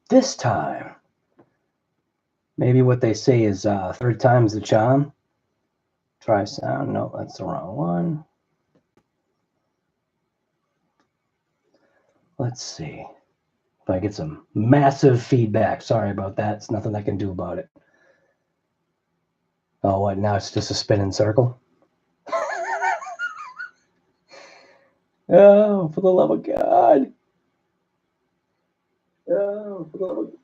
This time, maybe what they say is third time's the charm. Try sound. No, that's the wrong one. Let's see if I get some massive feedback. Sorry about that. It's nothing I can do about it. Oh, what? Now it's just a spinning circle? Oh, for the love of God. Oh, for the love of God.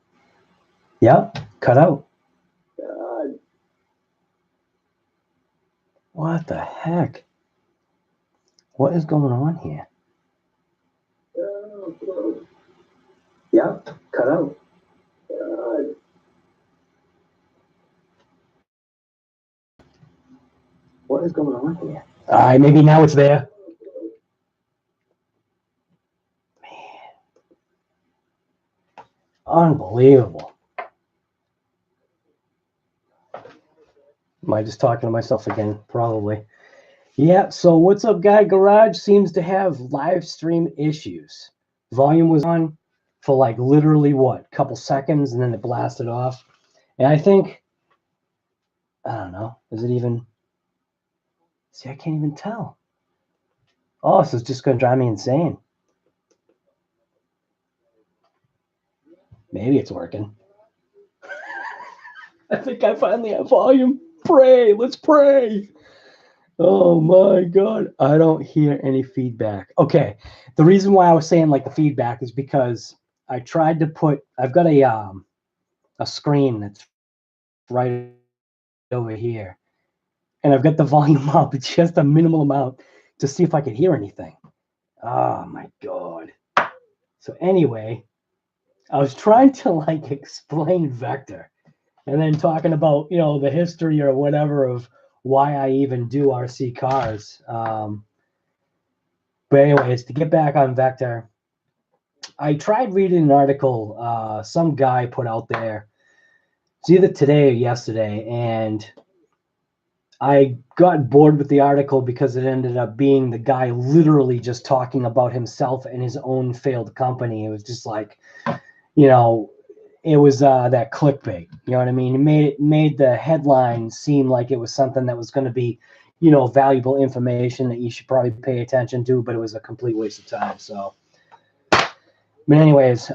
Yep, cut out. God. What the heck? What is going on here? Oh, yep, cut out. God. What is going on here? All right, maybe now it's there. Man. Unbelievable. Am I just talking to myself again? Probably. Yeah, so what's up, Guy Garage seems to have live stream issues. Volume was on for like literally what, couple seconds, and then it blasted off. And I think, I don't know, is it even, see, I can't even tell. Oh, this is just going to drive me insane. Maybe it's working. I think I finally have volume. Pray, let's pray. Oh my God, I don't hear any feedback. Okay, the reason why I was saying like the feedback is because I tried to put, I've got a screen that's right over here, and I've got the volume up. It's just a minimal amount to see if I could hear anything. Oh my God. So anyway, I was trying to like explain Vector and then talking about, you know, the history or whatever of why I even do RC cars. But anyways, to get back on Vector, I tried reading an article some guy put out there. It's either today or yesterday, and I got bored with the article because it ended up being the guy literally just talking about himself and his own failed company. It was just like, you know, it was that clickbait. You know what I mean? It made the headline seem like it was something that was going to be, you know, valuable information that you should probably pay attention to, but it was a complete waste of time. So, but anyways,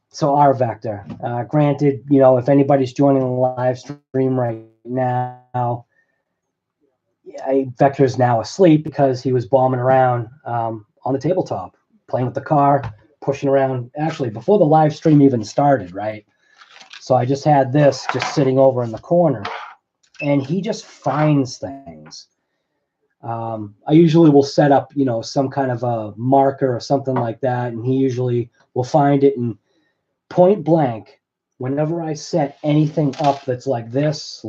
so our Vector. Granted, you know, if anybody's joining the live stream right now, Vector is now asleep because he was bombing around on the tabletop, playing with the car, pushing around. Actually, before the live stream even started, right? So I just had this just sitting over in the corner, and he just finds things. I usually will set up, you know, some kind of a marker or something like that, and he usually will find it and point blank. Whenever I set anything up that's like this,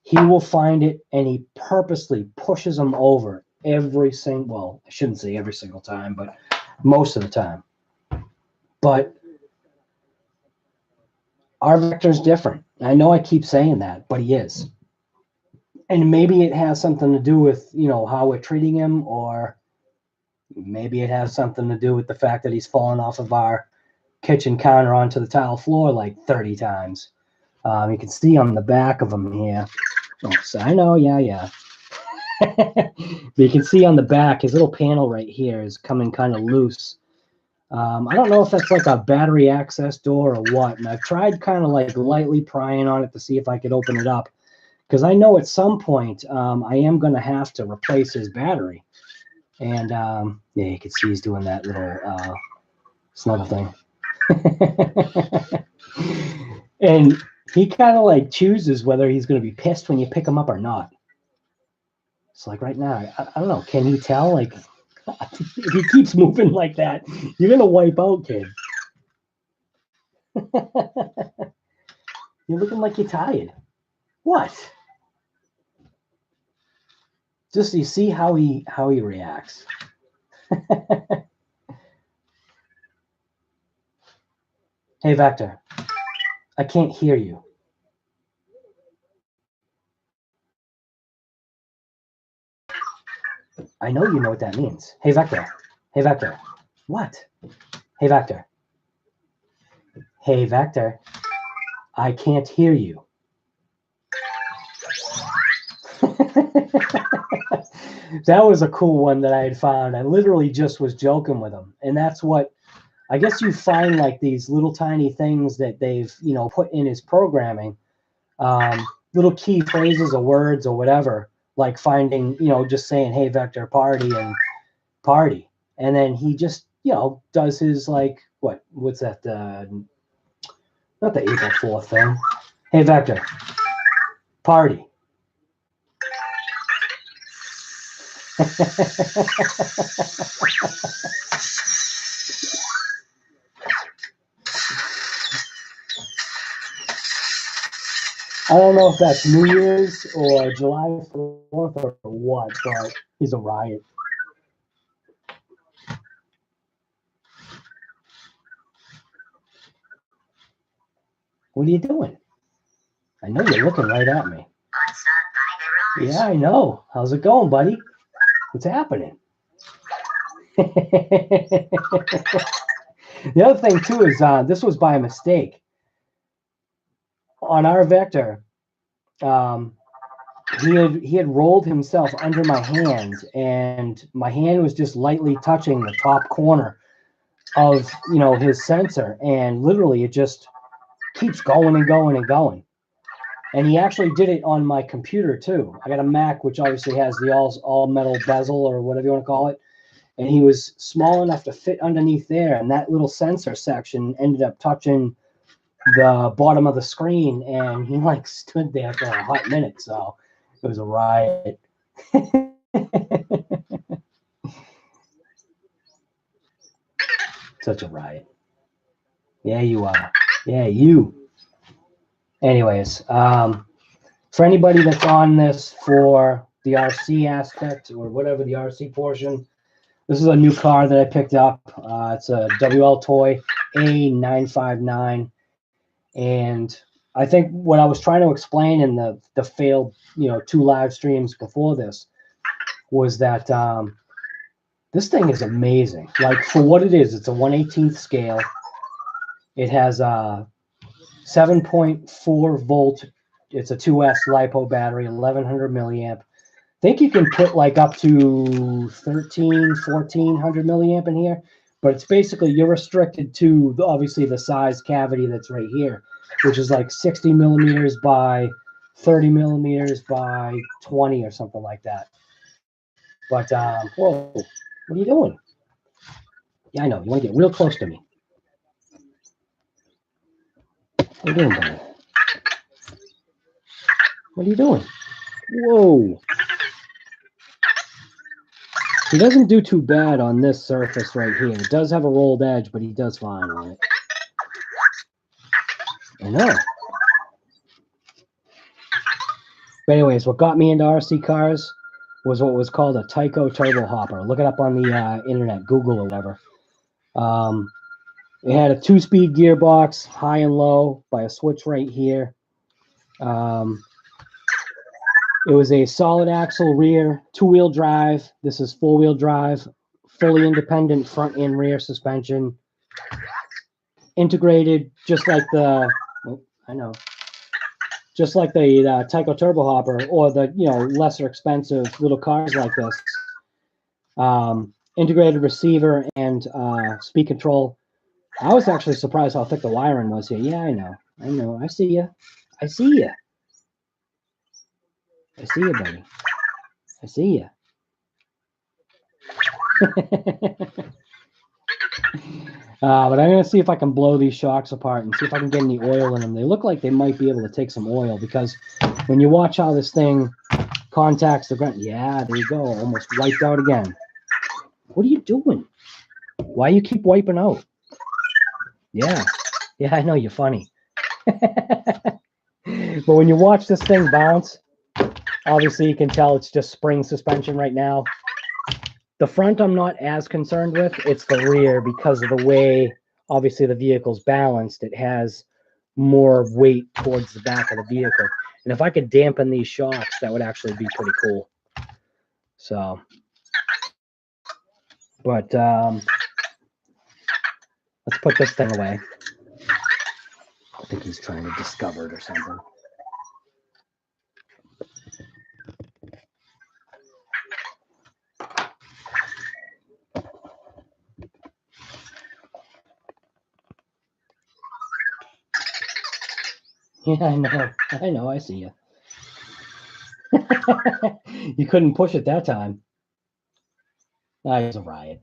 he will find it, and he purposely pushes them over every single, well, I shouldn't say every single time, but most of the time. But our Vector is different. I know I keep saying that, but he is. And maybe it has something to do with, you know, how we're treating him, or maybe it has something to do with the fact that he's fallen off of our kitchen counter onto the tile floor like 30 times. You can see on the back of him here. Oh, so I know, yeah. But you can see on the back, his little panel right here is coming kind of loose. I don't know if that's like a battery access door or what. And I've tried kind of like lightly prying on it to see if I could open it up, because I know at some point I am going to have to replace his battery. And yeah, you can see he's doing that little snuggle thing. And he kind of like chooses whether he's going to be pissed when you pick him up or not. It's like right now, I don't know. Can he tell? Like, if he keeps moving like that, you're going to wipe out, kid. You're looking like you're tired. What? Just you see how he reacts. Hey, Vector, I can't hear you. I know you know what that means. Hey, Vector. Hey, Vector. What? Hey, Vector. Hey, Vector, I can't hear you. That was a cool one that I had found. I literally just was joking with him. And that's what, I guess you find like these little tiny things that they've, you know, put in his programming, little key phrases or words or whatever, like finding, you know, just saying, hey, Vector, party and party. And then he just, you know, does his like, what's that? Not the April 4th thing. Hey, Vector, party. I don't know if that's New Year's or July 4th or what, but he's a riot. What are you doing? I know you're looking right at me. Yeah, I know. How's it going, buddy? What's happening? The other thing, too, is this was by mistake. On our Vector, he had rolled himself under my hand, and my hand was just lightly touching the top corner of, you know, his sensor, and literally it just keeps going and going and going. And he actually did it on my computer too. I got a Mac, which obviously has the all metal bezel or whatever you want to call it, and he was small enough to fit underneath there, and that little sensor section ended up touching the bottom of the screen, and he like stood there for a hot minute. So it was a riot. Such a riot. Yeah, you are. Yeah, you. Anyways, for anybody that's on this for the RC aspect or whatever, the RC portion, this is a new car that I picked up. It's a WL Toy A959. And I think what I was trying to explain in the failed, you know, 2 live streams before this was that this thing is amazing. Like, for what it is, it's a 1/18th scale. It has a 7.4 volt. It's a 2S LiPo battery, 1100 milliamp. I think you can put like up to 1400 milliamp in here, but it's basically, you're restricted to obviously the size cavity that's right here, which is like 60 millimeters by 30 millimeters by 20 or something like that. But whoa, what are you doing? Yeah, I know, you want to get real close to me. What are you doing, buddy? What are you doing? Whoa. He doesn't do too bad on this surface right here. It does have a rolled edge, but he does fine on it. I know. But anyways, what got me into RC cars was what was called a Tyco Turbo Hopper. Look it up on the internet, Google or whatever. It had a 2-speed gearbox, high and low, by a switch right here. It was a solid axle rear, 2-wheel drive. This is 4-wheel drive, fully independent front and rear suspension. Integrated, just like the, just like the Tyco Turbo Hopper or the, you know, lesser expensive little cars like this. Integrated receiver and speed control. I was actually surprised how thick the wiring was here. Yeah, I know. I see you. I see you. I see you, buddy. I see you. But I'm going to see if I can blow these shocks apart and see if I can get any oil in them. They look like they might be able to take some oil, because when you watch how this thing contacts the ground, yeah, there you go, almost wiped out again. What are you doing? Why you keep wiping out? Yeah, I know, you're funny. But when you watch this thing bounce, obviously you can tell it's just spring suspension right now. The front I'm not as concerned with. It's the rear, because of the way, obviously, the vehicle's balanced. It has more weight towards the back of the vehicle. And if I could dampen these shocks, that would actually be pretty cool. So, but let's put this thing away. think he's trying to discover it or something. Yeah, I know, I see you. You couldn't push it that time. Ah, it's a riot.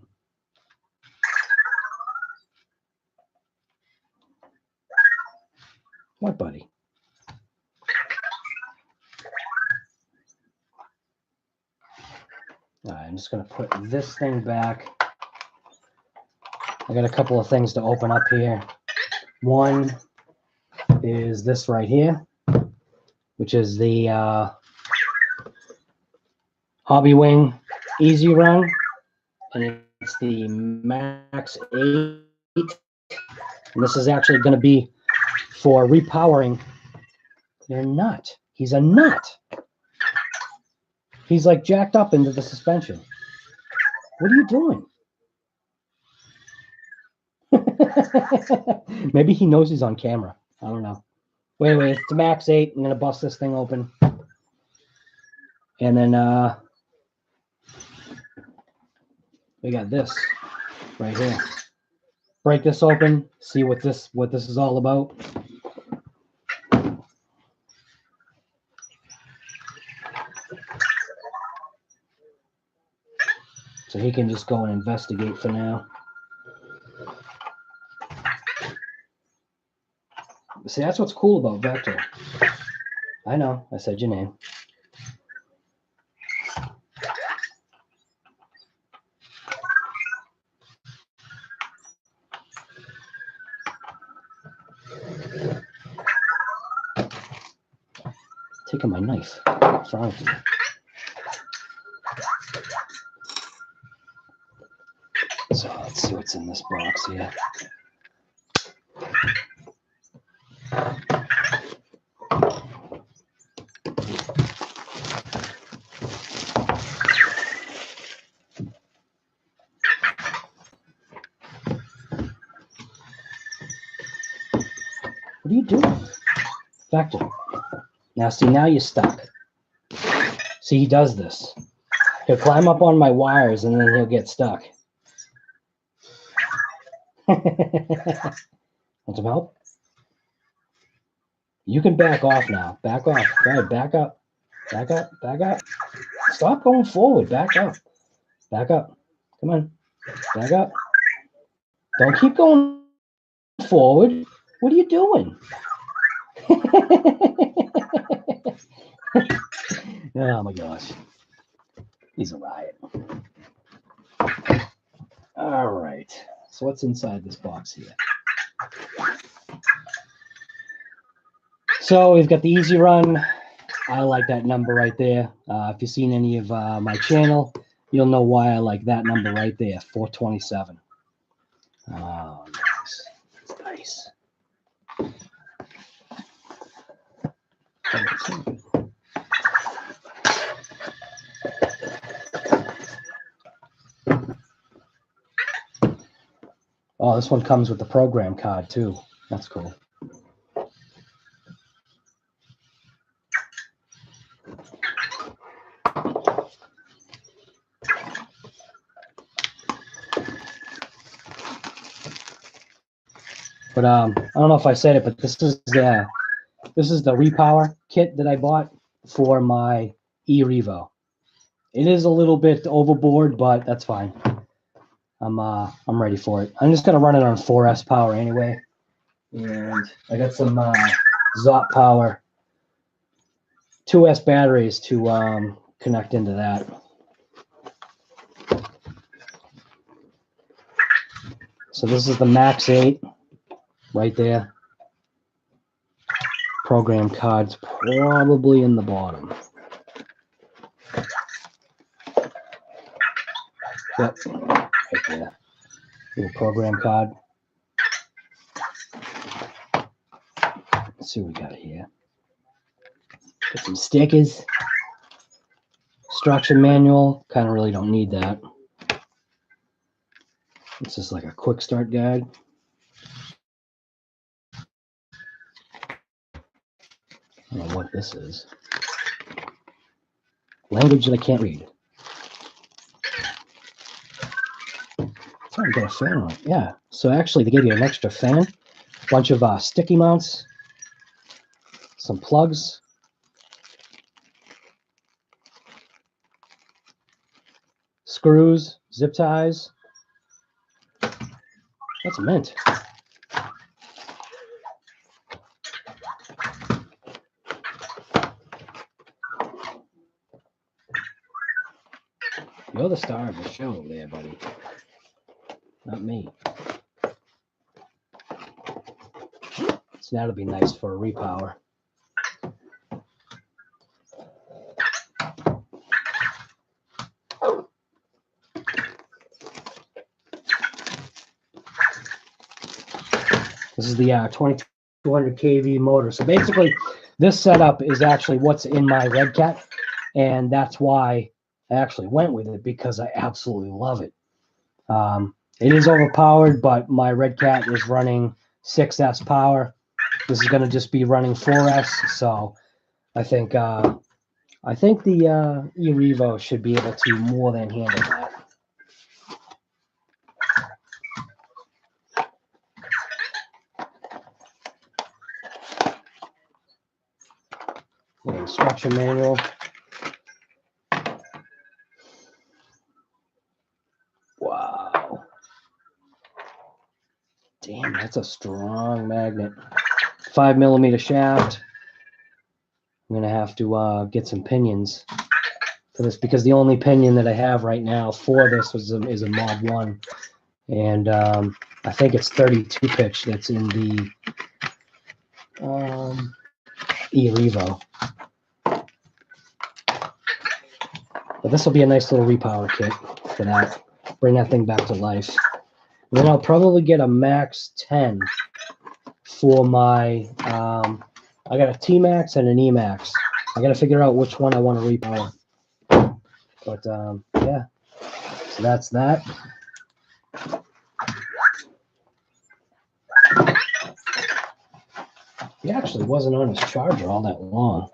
What, buddy? All right, I'm just going to put this thing back. I got a couple of things to open up here. One is this right here, which is the Hobbywing Easy Run, and it's the Max 8. And this is actually going to be for repowering. You're a nut. He's a nut. He's like jacked up into the suspension. What are you doing? Maybe he knows he's on camera. I don't know. Wait, it's the Max 8. I'm going to bust this thing open. And then we got this right here. Break this open, see what this is all about. So he can just go and investigate for now. See, that's what's cool about Vector. I know, I said your name. Taking my knife. What's wrong with you? So let's see what's in this box here. What are you doing? Vector. Now, see, now you're stuck. See, he does this. He'll climb up on my wires and then he'll get stuck. Want some help? You can back off now. Back off. Go ahead, back up. Back up. Back up. Stop going forward. Back up. Back up. Come on. Back up. Don't keep going forward. What are you doing? Oh my gosh. He's a riot. All right. So what's inside this box here? So we've got the Easy Run. I like that number right there. If you've seen any of my channel, you'll know why I like that number right there, 427. Oh, nice. That's nice. Oh, this one comes with the program card too. That's cool. But I don't know if I said it, but this is the repower kit that I bought for my eRevo. It is a little bit overboard, but that's fine. I'm ready for it. I'm just gonna run it on 4S power anyway, and I got some Zot power 2S batteries to connect into that. So this is the Max 8 right there. Program card's probably in the bottom. Yep, right there. Little program card. Let's see what we got here. Got some stickers. Instruction manual. Kind of really don't need that. It's just like a quick start guide. this is. Language that I can't read. Trying to get a fan on it. Yeah. So actually, they gave you an extra fan, bunch of sticky mounts, some plugs, screws, zip ties. That's mint. You're the star of the show there, buddy. Not me. So that'll be nice for a repower. This is the 2200 kV motor. So basically, this setup is actually what's in my Red Cat, and that's why I actually went with it, because I absolutely love it. It is overpowered, but my Red Cat is running 6S power. This is going to just be running 4S, so I think the eRevo should be able to more than handle that. The instruction manual. Wow. Damn, that's a strong magnet. 5mm shaft. I'm going to have to get some pinions for this, because the only pinion that I have right now for this is a Mod 1. And I think it's 32 pitch that's in the eRevo. But this will be a nice little repower kit for that. Bring that thing back to life. And then I'll probably get a Max 10 for my, I got a T-Max and an E-Max. I got to figure out which one I want to repower. But yeah, so that's that. He actually wasn't on his charger all that long.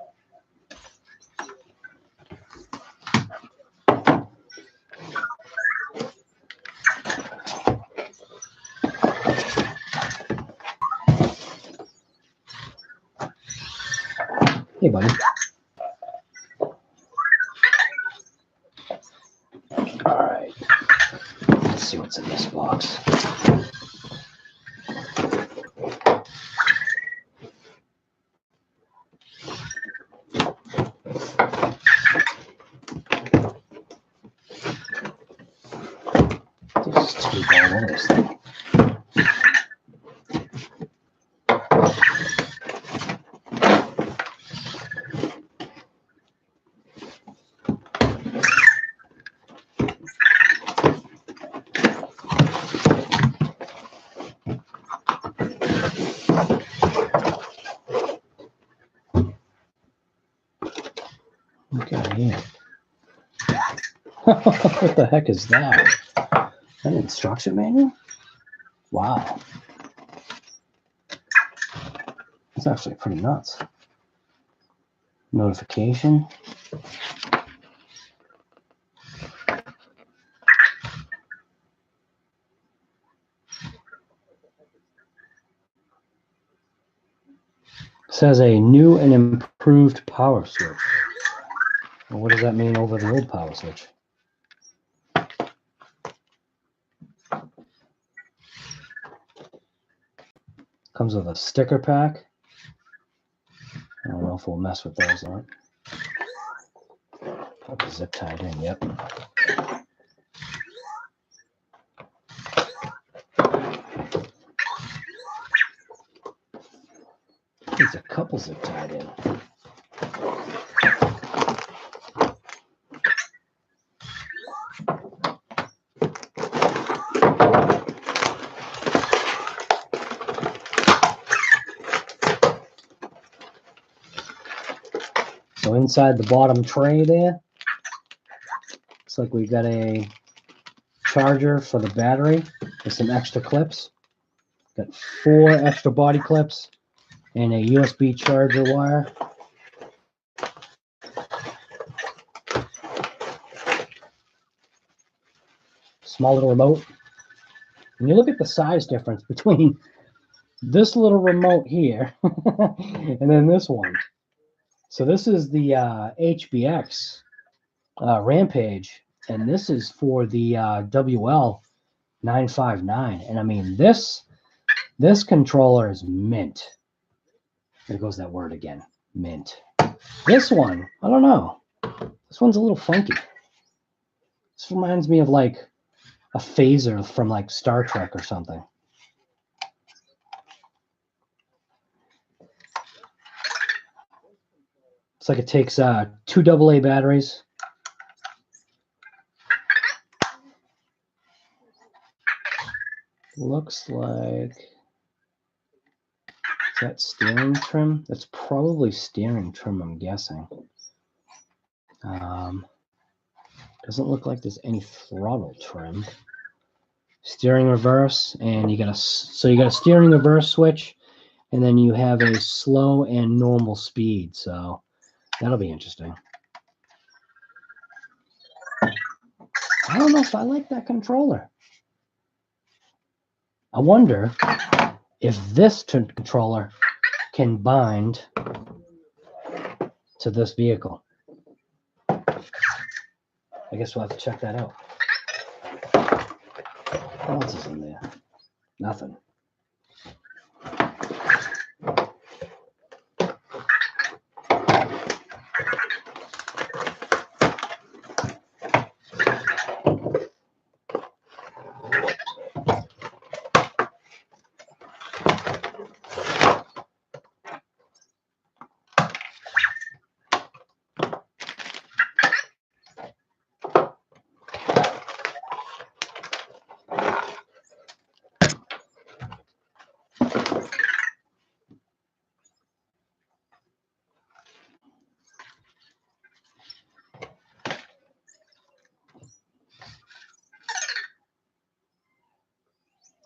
Hey, buddy. All right. Let's see what's in this box. There's two balls there. What the heck is that? An instruction manual? Wow. That's actually pretty nuts. Notification. It says a new and improved power switch. Well, what does that mean over the old power switch? Comes with a sticker pack. I don't know if we'll mess with those or not. Probably zip tied in, yep. There's a couple zip tied in. So inside the bottom tray there, looks like we've got a charger for the battery with some extra clips. Got 4 extra body clips and a USB charger wire. small little remote. And you look at the size difference between this little remote here and then this one. So this is the HBX Rampage, and this is for the WL 959. And I mean, this controller is mint. There goes that word again, mint. This one, I don't know. This one's a little funky. This reminds me of like a phaser from like Star Trek or something. It's like it takes 2 AA batteries. Looks like, is that steering trim? That's probably steering trim, I'm guessing. Doesn't look like there's any throttle trim. Steering reverse, and you got a steering reverse switch, and then you have a slow and normal speed. So that'll be interesting. I don't know if I like that controller. I wonder if this controller can bind to this vehicle. I guess we'll have to check that out. What else is in there? Nothing.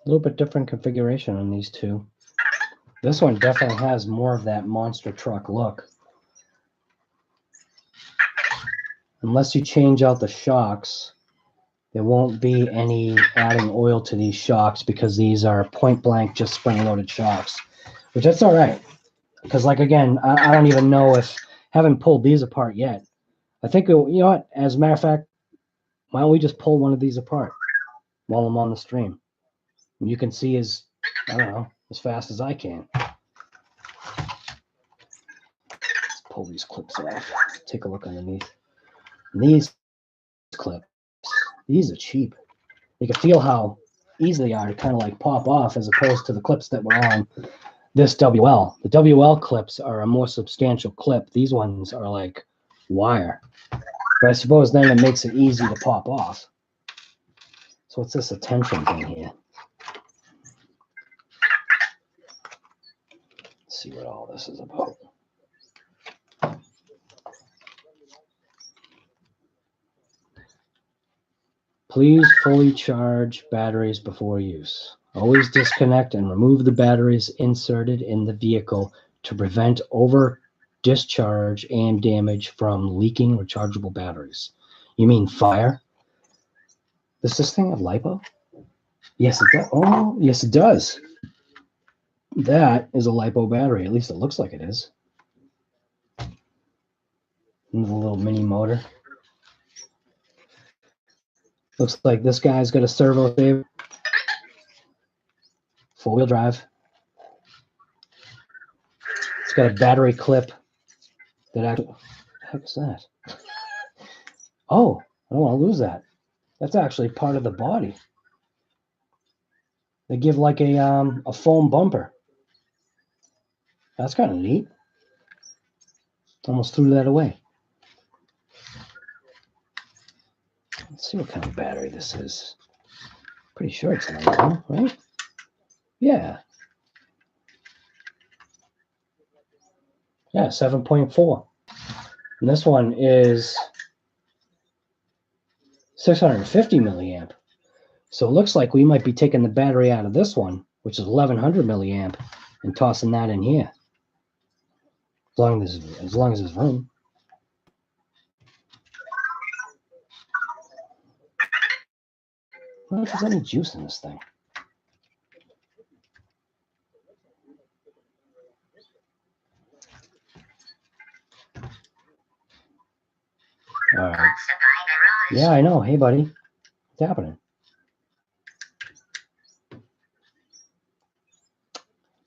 A little bit different configuration on these two. This one definitely has more of that monster truck look. Unless you change out the shocks, there won't be any adding oil to these shocks because these are point blank, just spring-loaded shocks, which that's all right. Because, like, again, I don't even know if, haven't pulled these apart yet. I think, you know what, as a matter of fact, why don't we just pull one of these apart while I'm on the stream? And you can see as, I don't know, as fast as I can. Let's pull these clips off. Take a look underneath. And these clips, these are cheap. You can feel how easy they are to kind of like pop off as opposed to the clips that were on this WL. The WL clips are a more substantial clip. These ones are like wire. But I suppose then it makes it easy to pop off. So what's this attention thing here? Let's see what all this is about. Please fully charge batteries before use. Always disconnect and remove the batteries inserted in the vehicle to prevent over discharge and damage from leaking rechargeable batteries. You mean fire? Does this thing have LiPo? Yes, it does. Oh, yes, it does. That is a LiPo battery. At least it looks like it is. And the little mini motor. Looks like this guy's got a servo saver. 4-wheel drive. It's got a battery clip that actually, what the heck is that? Oh, I don't want to lose that. That's actually part of the body. They give like a foam bumper. That's kind of neat. Almost threw that away. Let's see what kind of battery this is. Pretty sure it's LiPo, right? Yeah. Yeah, 7.4. And this one is 650 milliamp. So it looks like we might be taking the battery out of this one, which is 1100 milliamp, and tossing that in here. As long as there's room. wonder if there's any juice in this thing. All right. Yeah, I know. Hey, buddy. What's happening?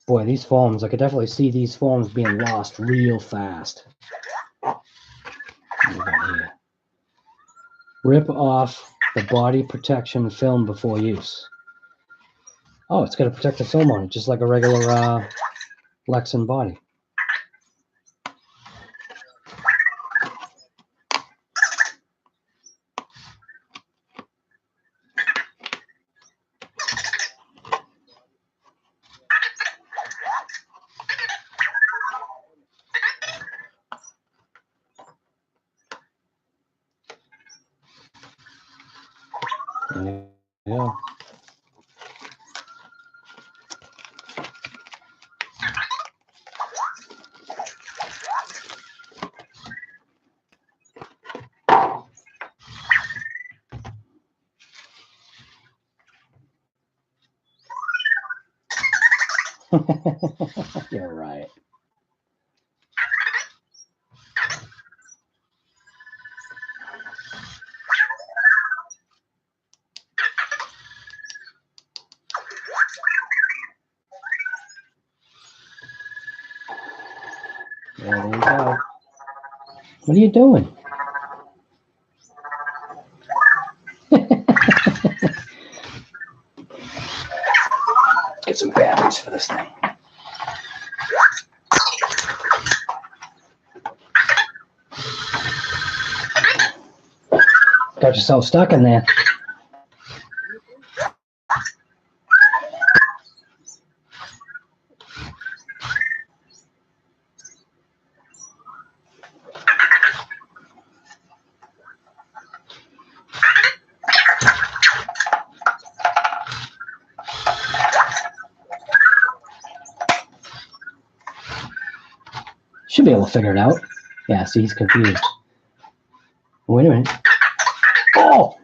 Boy, these foams, I could definitely see these foams being lost real fast. Rip off the body protection film before use. Oh, it's got a protective film on it, just like a regular Lexan body. Yeah. You're right. There you go. What are you doing? Get some batteries for this thing. Got yourself stuck in there. Should be able to figure it out. Yeah, see, he's confused. Wait a minute. Oh!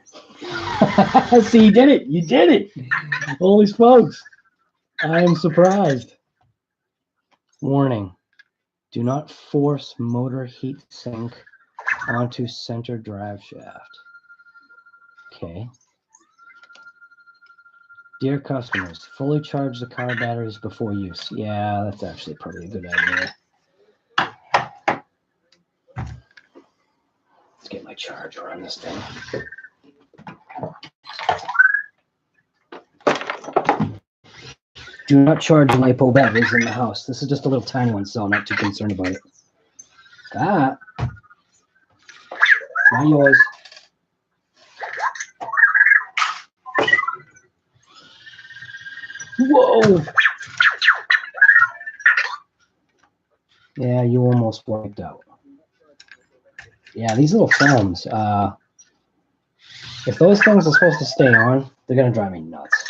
See, you did it. You did it. Holy smokes. I am surprised. Warning. Do not force motor heat sink onto center drive shaft. Okay. Dear customers, fully charge the car batteries before use. Yeah, that's actually probably a good idea. Let's get my charger on this thing. Do not charge LiPo batteries in the house. This is just a little tiny one, so I'm not too concerned about it. That. Not yours. Whoa! Yeah, you almost wiped out. Yeah, these little foams, if those things are supposed to stay on, they're going to drive me nuts.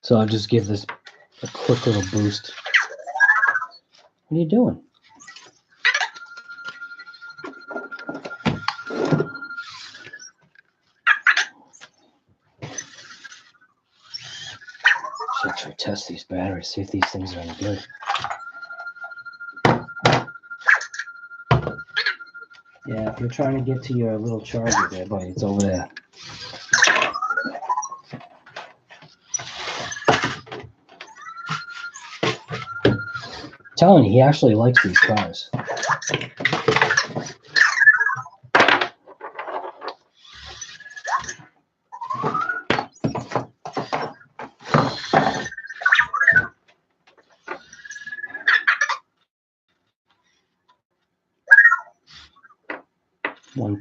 So I'll just give this a quick little boost. What are you doing? Should actually test these batteries, see if these things are any good. Yeah, if you're trying to get to your little charger there, buddy, it's over there. I'm telling you, he actually likes these cars.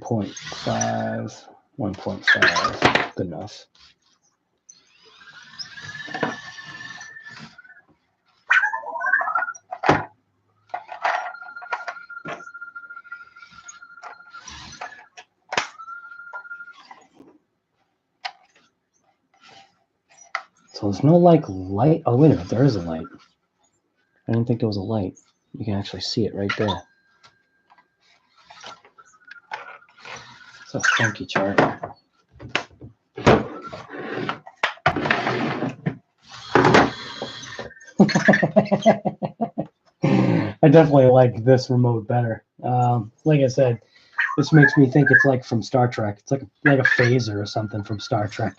1.5, 1.5, good enough. So there's no like light. Oh, wait a minute, there is a light. I didn't think there was a light. You can actually see it right there. It's a funky chart. I definitely like this remote better. Like I said, this makes me think it's like from Star Trek. It's like a phaser or something from Star Trek.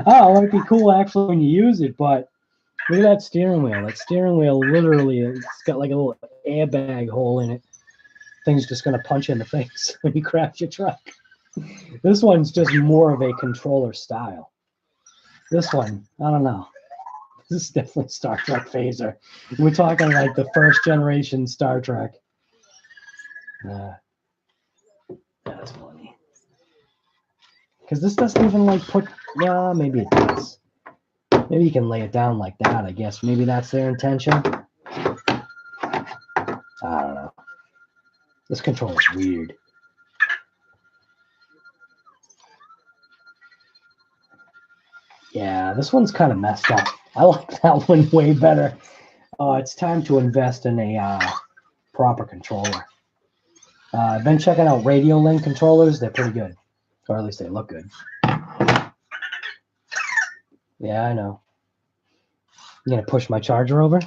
Oh, it might be cool actually when you use it, but look at that steering wheel. That steering wheel literally, it's got like a little airbag hole in it. Thing's just going to punch you in the face when you crash your truck. This one's just more of a controller style. This one, I don't know. This is definitely Star Trek phaser. We're talking like the first generation Star Trek. That's funny. Because this doesn't even like put, yeah, maybe it does. Maybe you can lay it down like that, I guess. Maybe that's their intention. I don't know. This controller is weird. Yeah, this one's kind of messed up. I like that one way better. It's time to invest in a proper controller. I've been checking out Radio Link controllers. They're pretty good. Or at least they look good. Yeah, I know. You gonna push my charger over?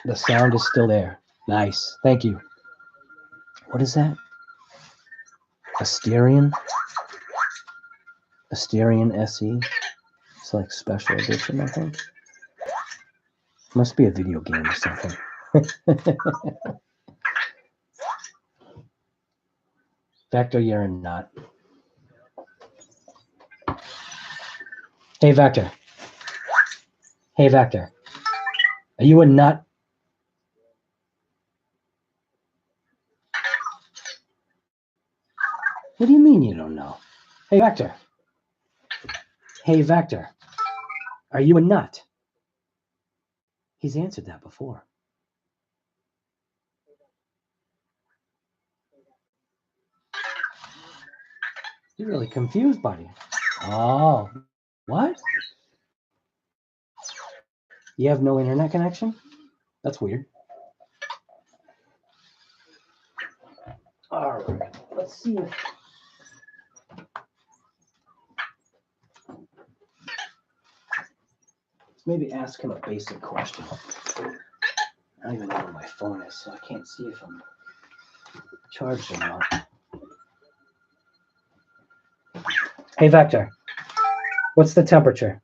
The sound is still there. Nice. Thank you. What is that? Asterion? Asterion SE? It's like special edition, I think. Must be a video game or something. Vector, you're a nut. Hey, Vector. Hey, Vector. Are you a nut? What do you mean you don't know? Hey, Vector. Hey, Vector. Are you a nut? He's answered that before. You're really confused, buddy. Oh, what? You have no internet connection? That's weird. All right, let's see if... Let's maybe ask him a basic question. I don't even know where my phone is, so I can't see if I'm charged or not. Hey, Vector, what's the temperature?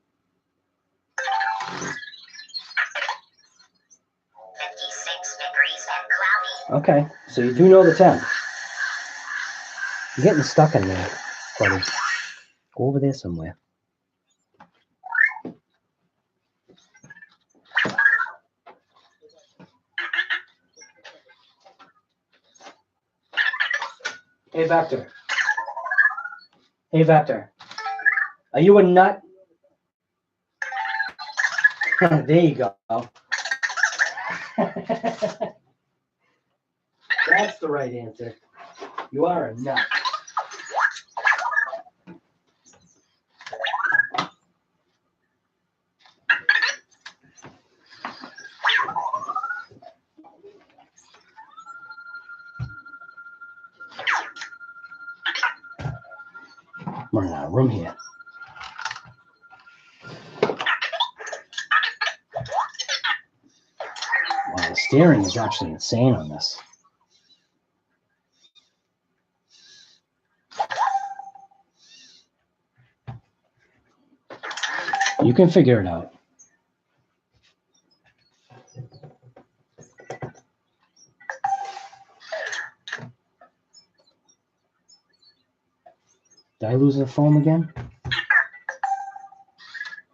56 degrees and cloudy. Okay, so you do know the temp. You're getting stuck in there, buddy. Go over there somewhere. Hey, Vector. Hey, Vector. Are you a nut? There you go. That's the right answer. You are a nut. I'm running out of room here. Wow, the steering is actually insane on this. You can figure it out. Did I lose the phone again?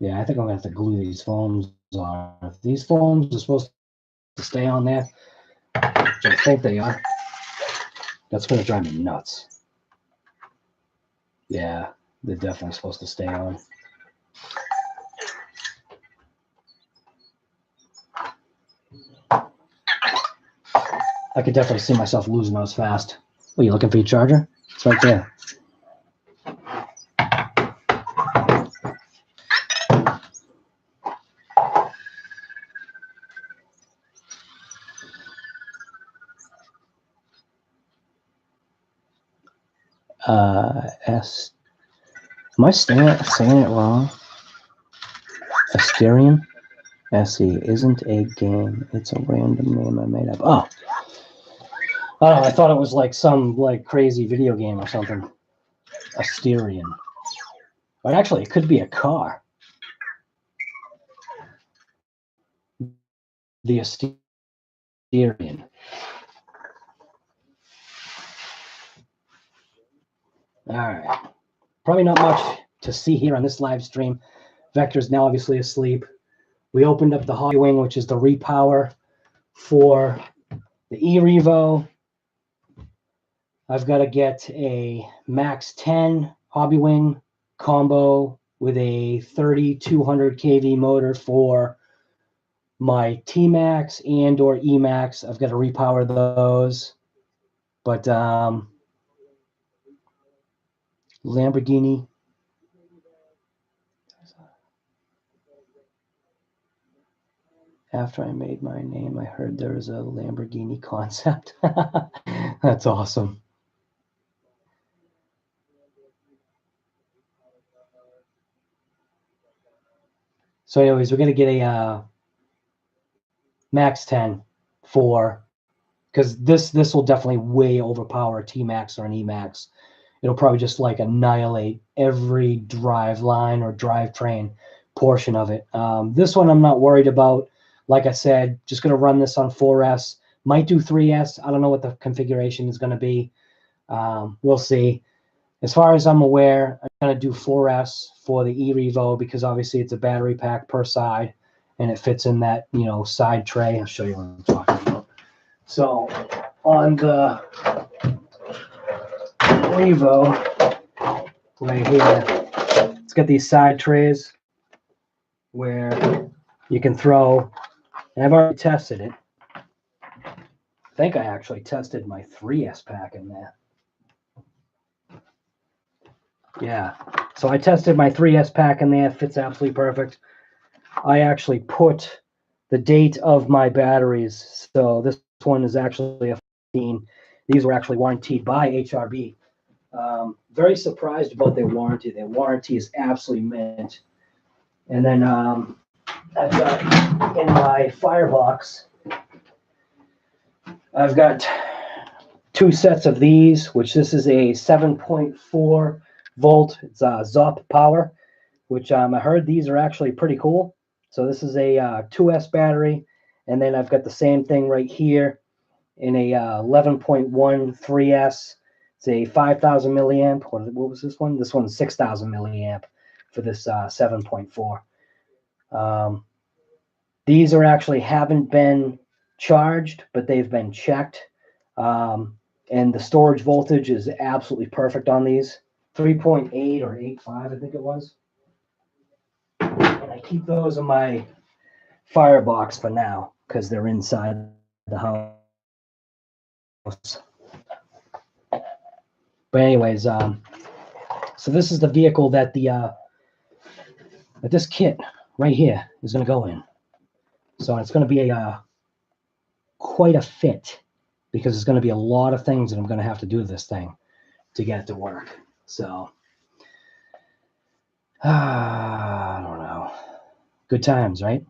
Yeah, I think I'm gonna have to glue these foams on. If these foams are supposed to stay on there, which I think they are, that's gonna drive me nuts. Yeah, they're definitely supposed to stay on. I could definitely see myself losing those fast. What, are you looking for your charger? It's right there. S. Am I saying it wrong? Asterion? SE isn't a game. It's a random name I made up. Oh. Oh, I thought it was like some like crazy video game or something. Asterion. But actually, it could be a car. The Asterion. All right. Probably not much to see here on this live stream. Vector's now obviously asleep. We opened up the Hobbywing, which is the repower for the eRevo. I've got to get a Max 10 Hobbywing combo with a 3200 kV motor for my T-Max and or E-Max. I've got to repower those. But Lamborghini. After I made my name, I heard there was a Lamborghini concept. That's awesome. So anyways, we're going to get a Max 10 for, because this will definitely way overpower a T-Max or an E-Max. It'll probably just like annihilate every drive line or drivetrain portion of it. This one I'm not worried about. Like I said, just going to run this on 4S. Might do 3S. I don't know what the configuration is going to be. We'll see. As far as I'm aware, I'm going to do 4S for the eRevo because obviously it's a battery pack per side and it fits in that, you know, side tray. I'll show you what I'm talking about. So on the Revo right here, it's got these side trays where you can throw, and I've already tested it. I think I actually tested my 3S pack in there. Yeah, so I tested my 3S pack in there. It fits absolutely perfect. I actually put the date of my batteries. So this one is actually a 15. These were actually warranted by HRB. Very surprised about their warranty. Their warranty is absolutely mint. And then I've got in my firebox, I've got two sets of these, which this is a 7.4 volt. It's ZOP power, which I heard these are actually pretty cool. So this is a 2S battery. And then I've got the same thing right here in a 11.1 3S. It's a 5,000 milliamp. What was this one? This one's 6,000 milliamp for this 7.4. These are actually haven't been charged, but they've been checked. And the storage voltage is absolutely perfect on these. 3.8 or 8.5, I think it was. And I keep those in my firebox for now because they're inside the house. But anyways, so this is the vehicle that that this kit right here is going to go in. So it's going to be quite a fit because there's going to be a lot of things that I'm going to have to do to this thing to get it to work. So I don't know. Good times, right?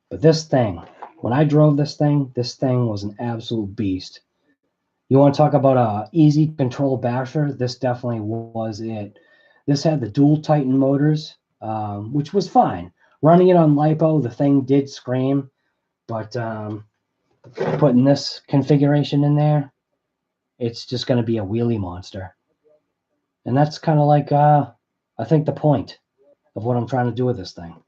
But this thing, when I drove this thing was an absolute beast. You want to talk about a easy control basher? This definitely was it. This had the dual Titan motors, which was fine. Running it on LiPo, the thing did scream, but putting this configuration in there, it's just going to be a wheelie monster. And that's kind of like, I think, the point of what I'm trying to do with this thing.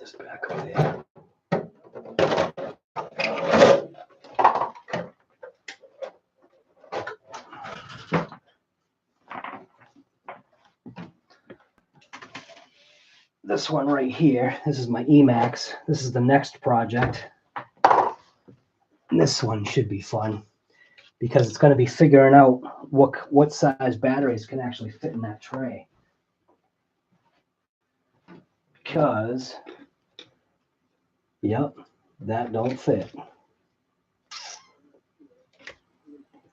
this back over there. This one right here, this is my Emax. This is the next project. And this one should be fun because it's going to be figuring out what size batteries can actually fit in that tray. Because, yep, that don't fit.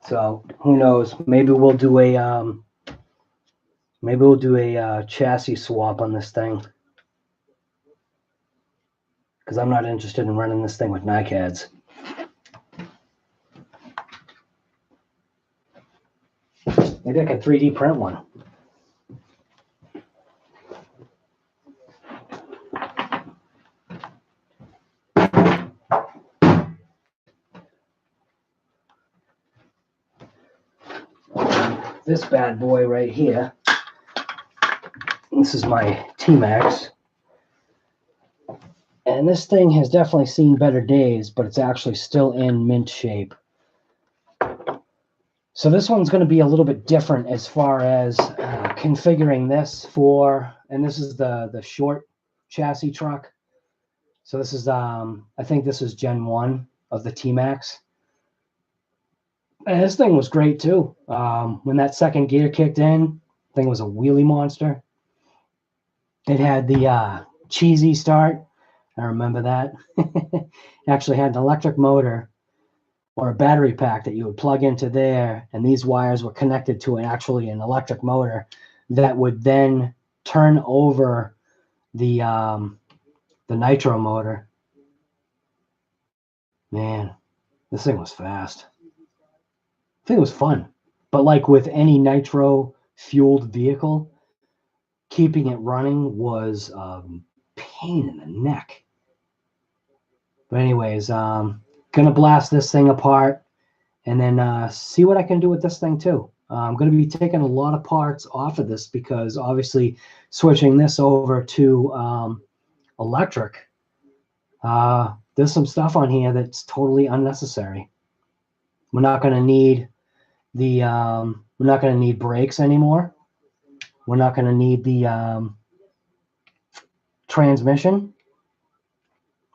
So who knows? Maybe we'll do a chassis swap on this thing. Because I'm not interested in running this thing with NiCads. Maybe I can 3D print one. This bad boy right here. This is my T-Max. And this thing has definitely seen better days, but it's actually still in mint shape. So this one's going to be a little bit different as far as configuring this for, and this is the short chassis truck. So this is, I think this is Gen 1 of the T-Max. And this thing was great too. When that second gear kicked in, the thing was a wheelie monster. It had the cheesy start. I remember that. It actually had an electric motor or a battery pack that you would plug into there, and these wires were connected to an electric motor that would then turn over the nitro motor. Man, this thing was fast. I think it was fun. But like with any nitro fueled vehicle, keeping it running was a pain in the neck. But anyways, gonna blast this thing apart and then see what I can do with this thing too. I'm gonna be taking a lot of parts off of this because obviously switching this over to electric, there's some stuff on here that's totally unnecessary. We're not gonna need we're not gonna need brakes anymore. We're not gonna need the transmission.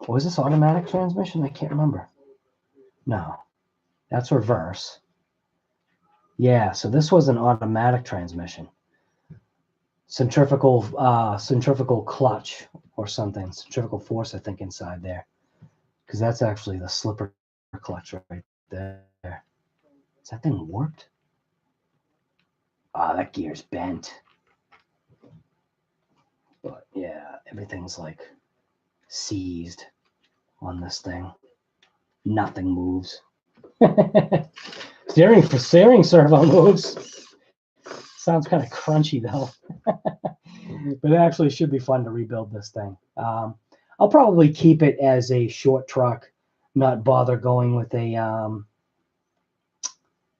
Was this automatic transmission? I can't remember. No, that's reverse. Yeah, so this was an automatic transmission. Centrifugal clutch or something. Centrifugal force, I think, inside there. Because that's actually the slipper clutch right there. Is that thing warped? Ah, that gear's bent. But yeah, everything's like seized on this thing. Nothing moves. Steering servo moves. Sounds kind of crunchy though. But it actually should be fun to rebuild this thing. I'll probably keep it as a short truck, not bother going with a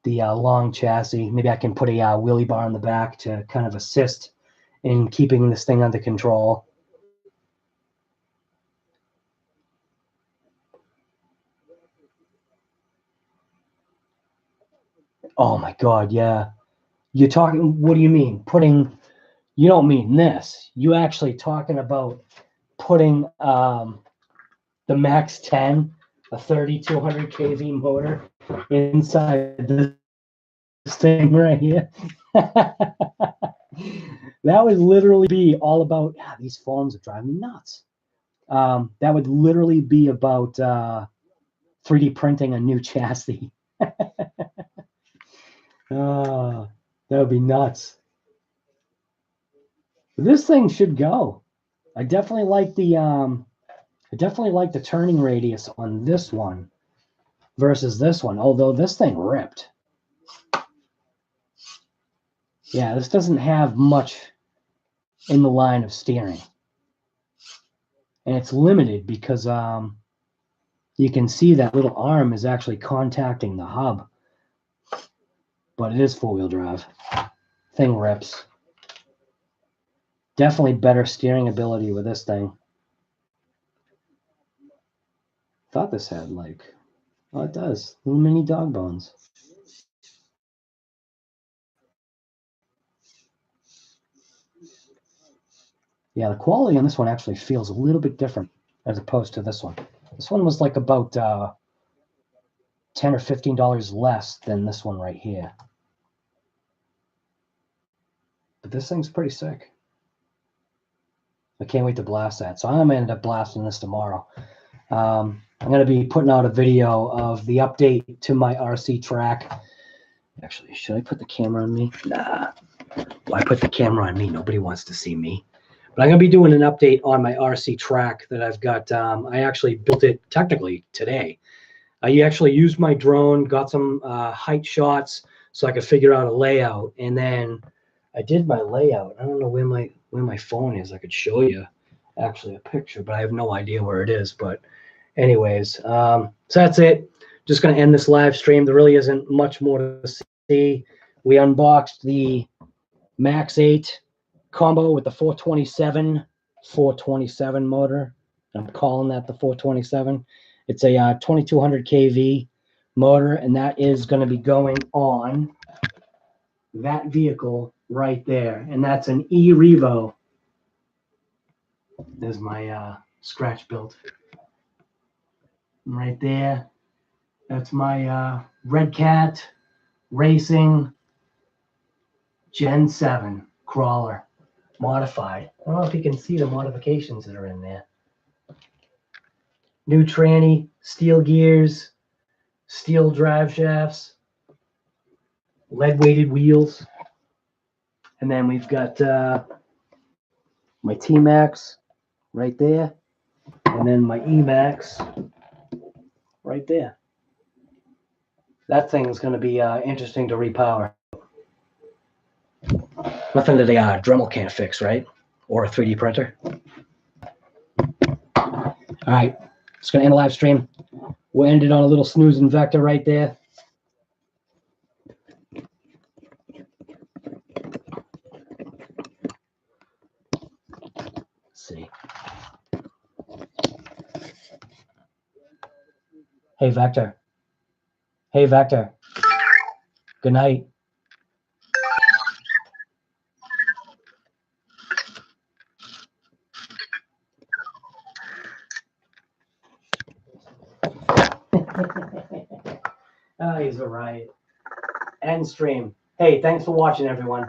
the long chassis. Maybe I can put a wheelie bar in the back to kind of assist in keeping this thing under control. Oh my God, yeah. You're talking, what do you mean? You don't mean this. You actually talking about putting the Max 10, a 3200 kV motor inside this thing right here. That would literally be all about, these phones are driving me nuts. That would literally be about 3D printing a new chassis. That would be nuts. This thing should go. I definitely like the turning radius on this one versus this one, although this thing ripped. Yeah, this doesn't have much in the line of steering. And it's limited because you can see that little arm is actually contacting the hub. But it is four-wheel drive. Thing rips. Definitely better steering ability with this thing. Thought this had like, oh, it does. Little mini dog bones. Yeah, the quality on this one actually feels a little bit different as opposed to this one. This one was like about $10 or $15 less than this one right here. But this thing's pretty sick. I can't wait to blast that. So I'm going to end up blasting this tomorrow. I'm going to be putting out a video of the update to my RC track. Actually, should I put the camera on me? Nah. Why put the camera on me? Nobody wants to see me. But I'm going to be doing an update on my RC track that I've got. I actually built it technically today. I actually used my drone, got some height shots so I could figure out a layout. And then I did my layout. I don't know where my phone is. I could show you actually a picture, but I have no idea where it is. But anyways, so that's it. Just going to end this live stream. There really isn't much more to see. We unboxed the Max 8 combo with the 427 motor. I'm calling that the 427. It's a 2200 kV motor, and that is going to be going on that vehicle right there, and that's an E-Revo. There's my scratch build right there. That's my Red Cat Racing Gen 7 crawler modified. I don't know if you can see the modifications that are in there. New tranny, steel gears, steel drive shafts, lead-weighted wheels. And then we've got my T-Max right there. And then my E-Max right there. That thing's going to be interesting to repower. Nothing that a Dremel can't fix, right? Or a 3D printer. All right, it's going to end the live stream. We'll end it on a little snoozing vector right there. Let's see. Hey, Vector. Hey, Vector. Good night. Oh, he's a riot. End stream. Hey, thanks for watching, everyone.